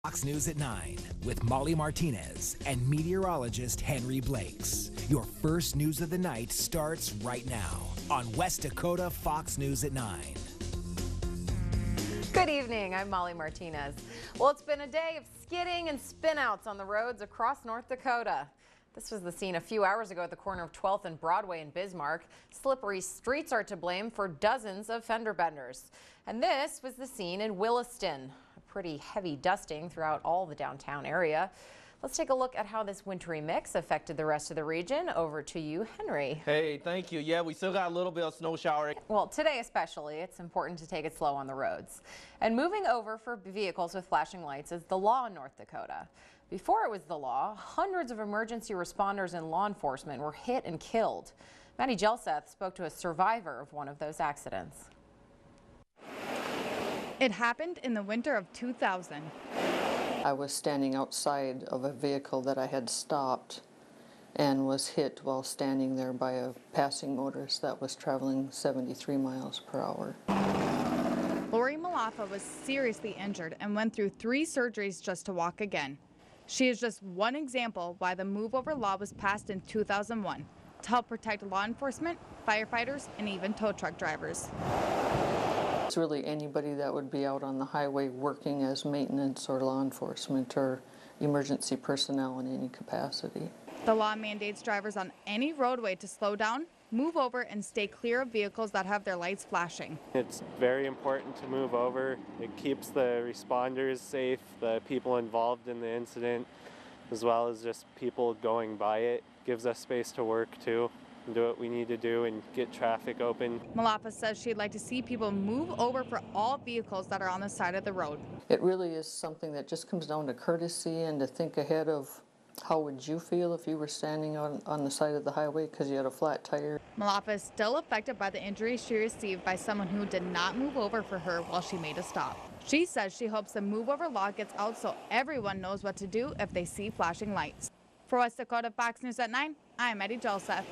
Fox News at 9 with Molly Martinez and meteorologist Henry Blakes. Your first news of the night starts right now on West Dakota Fox News at 9. Good evening, I'm Molly Martinez. Well, it's been a day of skidding and spinouts on the roads across North Dakota. This was the scene a few hours ago at the corner of 12th and Broadway in Bismarck. Slippery streets are to blame for dozens of fender benders. And this was the scene in Williston. A pretty heavy dusting throughout all the downtown area. Let's take a look at how this wintry mix affected the rest of the region. Over to you, Henry. Hey, thank you. Yeah, we still got a little bit of snow shower. Well, today especially, it's important to take it slow on the roads. And moving over for vehicles with flashing lights is the law in North Dakota. Before it was the law, hundreds of emergency responders and law enforcement were hit and killed. Maddie Jelseth spoke to a survivor of one of those accidents. It happened in the winter of 2000. I was standing outside of a vehicle that I had stopped and was hit while standing there by a passing motorist that was traveling 73 miles per hour. Lori Malafa was seriously injured and went through 3 surgeries just to walk again. She is just one example why the Move Over law was passed in 2001 to help protect law enforcement, firefighters, and even tow truck drivers. It's really anybody that would be out on the highway working as maintenance or law enforcement or emergency personnel in any capacity. The law mandates drivers on any roadway to slow down, move over, and stay clear of vehicles that have their lights flashing. It's very important to move over. It keeps the responders safe, the people involved in the incident, as well as just people going by it. Gives us space to work too, and do what we need to do and get traffic open. Malafa says she'd like to see people move over for all vehicles that are on the side of the road. It really is something that just comes down to courtesy and to think ahead of how would you feel if you were standing on the side of the highway because you had a flat tire. Malafa is still affected by the injuries she received by someone who did not move over for her while she made a stop. She says she hopes the Move Over law gets out so everyone knows what to do if they see flashing lights. For West Dakota Fox News at 9, I'm Maddie Jelseth.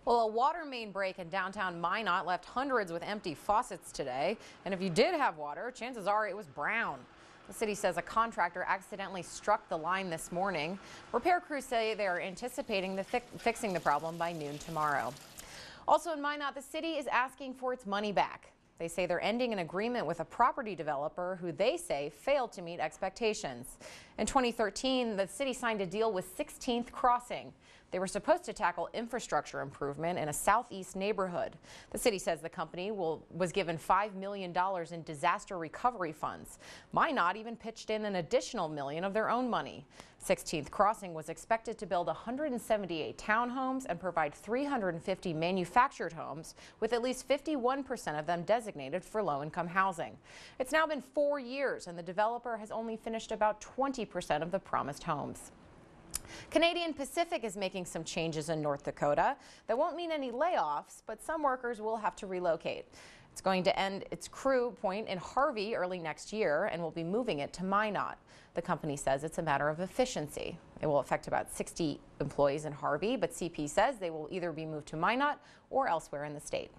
Well, a water main break in downtown Minot left hundreds with empty faucets today. And if you did have water, chances are it was brown. The city says a contractor accidentally struck the line this morning. Repair crews say they are anticipating fixing the problem by noon tomorrow. Also in Minot, the city is asking for its money back. They say they're ending an agreement with a property developer who they say failed to meet expectations. In 2013, the city signed a deal with 16th Crossing. They were supposed to tackle infrastructure improvement in a southeast neighborhood. The city says the company was given $5 million in disaster recovery funds. Minot even pitched in an additional $1 million of their own money. 16th Crossing was expected to build 178 townhomes and provide 350 manufactured homes, with at least 51% of them designated for low-income housing. It's now been 4 years, and the developer has only finished about 20% of the promised homes. Canadian Pacific is making some changes in North Dakota that won't mean any layoffs, but some workers will have to relocate. It's going to end its crew point in Harvey early next year and will be moving it to Minot. The company says it's a matter of efficiency. It will affect about 60 employees in Harvey, but CP says they will either be moved to Minot or elsewhere in the state.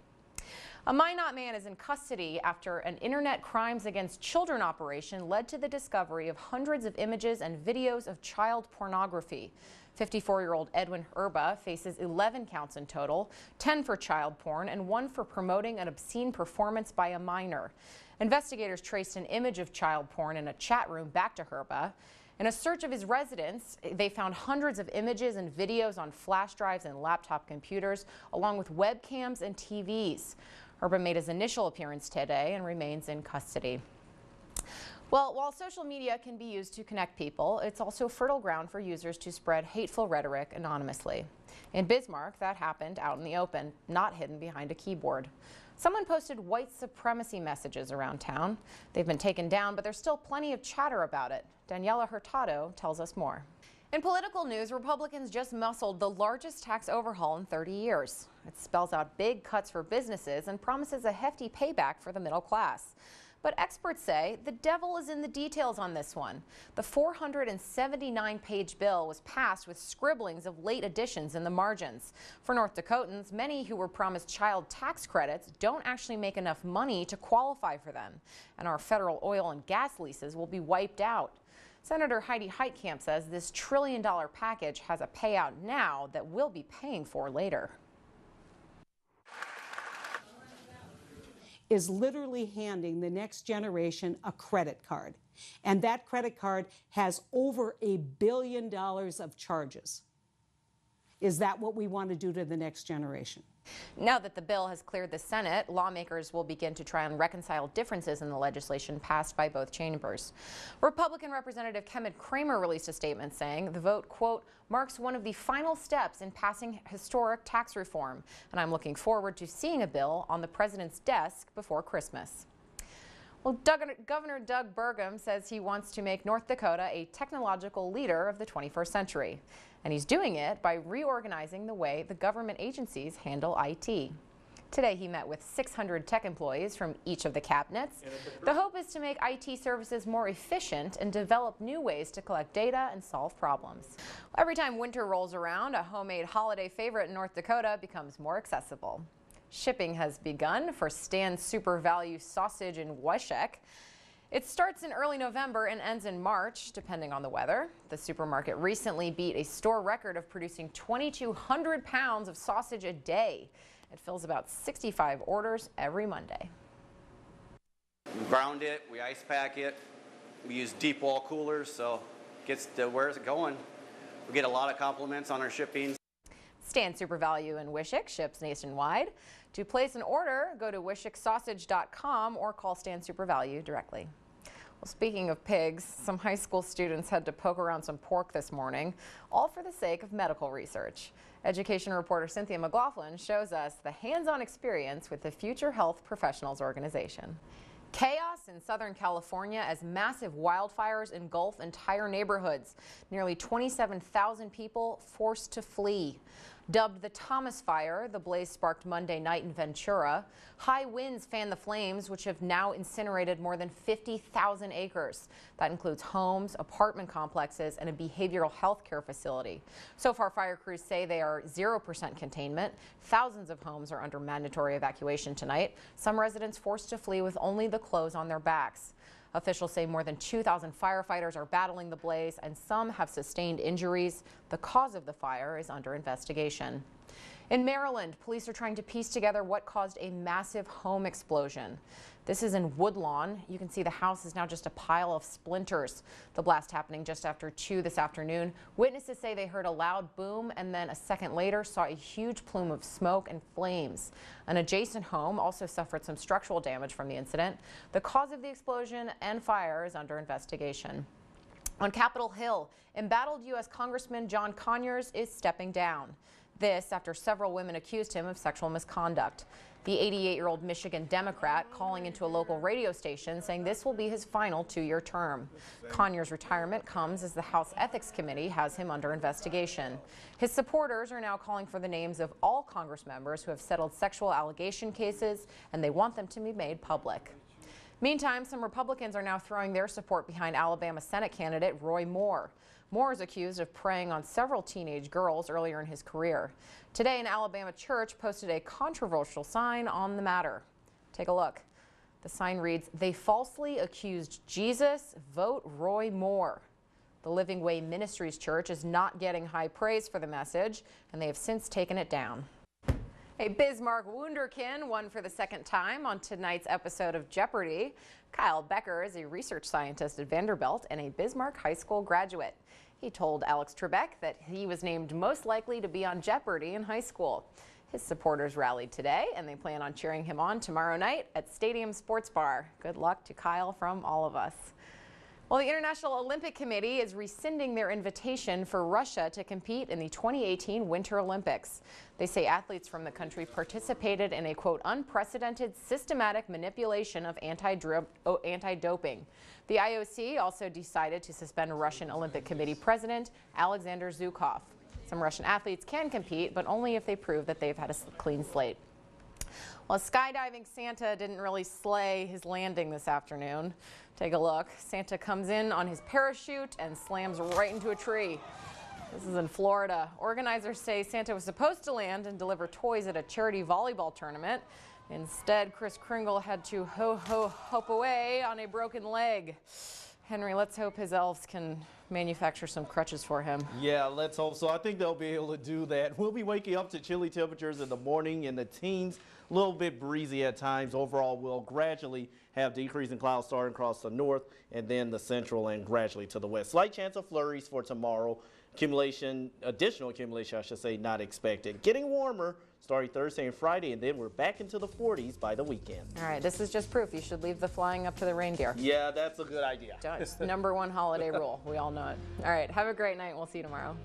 A Minot man is in custody after an internet crimes against children operation led to the discovery of hundreds of images and videos of child pornography. 54-year-old Edwin Herba faces 11 counts in total, 10 for child porn and 1 for promoting an obscene performance by a minor. Investigators traced an image of child porn in a chat room back to Herba. In a search of his residence, they found hundreds of images and videos on flash drives and laptop computers, along with webcams and TVs. Herba made his initial appearance today and remains in custody. Well, while social media can be used to connect people, it's also fertile ground for users to spread hateful rhetoric anonymously. In Bismarck, that happened out in the open, not hidden behind a keyboard. Someone posted white supremacy messages around town. They've been taken down, but there's still plenty of chatter about it. Daniela Hurtado tells us more. In political news, Republicans just muscled the largest tax overhaul in 30 years. It spells out big cuts for businesses and promises a hefty payback for the middle class. But experts say the devil is in the details on this one. The 479-page bill was passed with scribblings of late additions in the margins. For North Dakotans, many who were promised child tax credits don't actually make enough money to qualify for them, and our federal oil and gas leases will be wiped out. Senator Heidi Heitkamp says this $1 trillion package has a payout now that we'll be paying for later. Is literally handing the next generation a credit card. And that credit card has over $1 billion of charges. Is that what we want to do to the next generation? Now that the bill has cleared the Senate, lawmakers will begin to try and reconcile differences in the legislation passed by both chambers. Republican Representative Kenneth Kramer released a statement saying the vote, quote, marks one of the final steps in passing historic tax reform, and I'm looking forward to seeing a bill on the president's desk before Christmas. Well, Governor Doug Burgum says he wants to make North Dakota a technological leader of the 21st century. And he's doing it by reorganizing the way the government agencies handle IT. Today, he met with 600 tech employees from each of the cabinets. The hope is to make IT services more efficient and develop new ways to collect data and solve problems. Every time winter rolls around, a homemade holiday favorite in North Dakota becomes more accessible. Shipping has begun for Stan's Super Value sausage in Weshek. It starts in early November and ends in March, depending on the weather. The supermarket recently beat a store record of producing 2,200 pounds of sausage a day. It fills about 65 orders every Monday. We ground it, we ice pack it, we use deep wall coolers, so it gets to where it's going. We get a lot of compliments on our shipping. Stan Super Value in Weshek ships nationwide. To place an order, go to wisheksausage.com or call Stan Super Value directly. Well, speaking of pigs, some high school students had to poke around some pork this morning, all for the sake of medical research. Education reporter Cynthia McLaughlin shows us the hands-on experience with the Future Health Professionals Organization. Chaos in Southern California as massive wildfires engulf entire neighborhoods. Nearly 27,000 people forced to flee. Dubbed the Thomas Fire, the blaze sparked Monday night in Ventura. High winds fan the flames, which have now incinerated more than 50,000 acres. That includes homes, apartment complexes, and a behavioral health care facility. So far, fire crews say they are 0% containment. Thousands of homes are under mandatory evacuation tonight. Some residents forced to flee with only the clothes on their backs. Officials say more than 2,000 firefighters are battling the blaze and some have sustained injuries. The cause of the fire is under investigation. In Maryland, police are trying to piece together what caused a massive home explosion. This is in Woodlawn. You can see the house is now just a pile of splinters. The blast happening just after 2 this afternoon. Witnesses say they heard a loud boom and then a second later saw a huge plume of smoke and flames. An adjacent home also suffered some structural damage from the incident. The cause of the explosion and fire is under investigation. On Capitol Hill, embattled U.S. Congressman John Conyers is stepping down. This after several women accused him of sexual misconduct. The 88-year-old Michigan Democrat calling into a local radio station saying this will be his final 2-year term. Conyers' retirement comes as the House Ethics Committee has him under investigation. His supporters are now calling for the names of all Congress members who have settled sexual allegation cases, and they want them to be made public. Meantime, some Republicans are now throwing their support behind Alabama Senate candidate Roy Moore. Moore is accused of preying on several teenage girls earlier in his career. Today, an Alabama church posted a controversial sign on the matter. Take a look. The sign reads, "They falsely accused Jesus. Vote Roy Moore." The Living Way Ministries Church is not getting high praise for the message, and they have since taken it down. A Bismarck Wunderkind won for the second time on tonight's episode of Jeopardy! Kyle Becker is a research scientist at Vanderbilt and a Bismarck High School graduate. He told Alex Trebek that he was named most likely to be on Jeopardy! In high school. His supporters rallied today, and they plan on cheering him on tomorrow night at Stadium Sports Bar. Good luck to Kyle from all of us. Well, the International Olympic Committee is rescinding their invitation for Russia to compete in the 2018 Winter Olympics. They say athletes from the country participated in a, quote, unprecedented systematic manipulation of anti-doping. The IOC also decided to suspend Russian Olympic Committee President Alexander Zhukov. Some Russian athletes can compete, but only if they prove that they've had a clean slate. Well, skydiving Santa didn't really slay his landing this afternoon. Take a look. Santa comes in on his parachute and slams right into a tree. This is in Florida. Organizers say Santa was supposed to land and deliver toys at a charity volleyball tournament. Instead, Kris Kringle had to ho-ho-hop away on a broken leg. Henry, let's hope his elves can manufacture some crutches for him. Yeah, let's hope so. I think they'll be able to do that. We'll be waking up to chilly temperatures in the morning in the teens, a little bit breezy at times. Overall, we'll gradually have decreasing clouds starting across the north and then the central and gradually to the west. Slight chance of flurries for tomorrow. Additional accumulation, I should say, not expected. Getting warmer starting Thursday and Friday, and then we're back into the 40s by the weekend. All right, this is just proof. You should leave the flying up to the reindeer. Yeah, that's a good idea. It's the #1 holiday rule. We all know it. All right, have a great night. We'll see you tomorrow.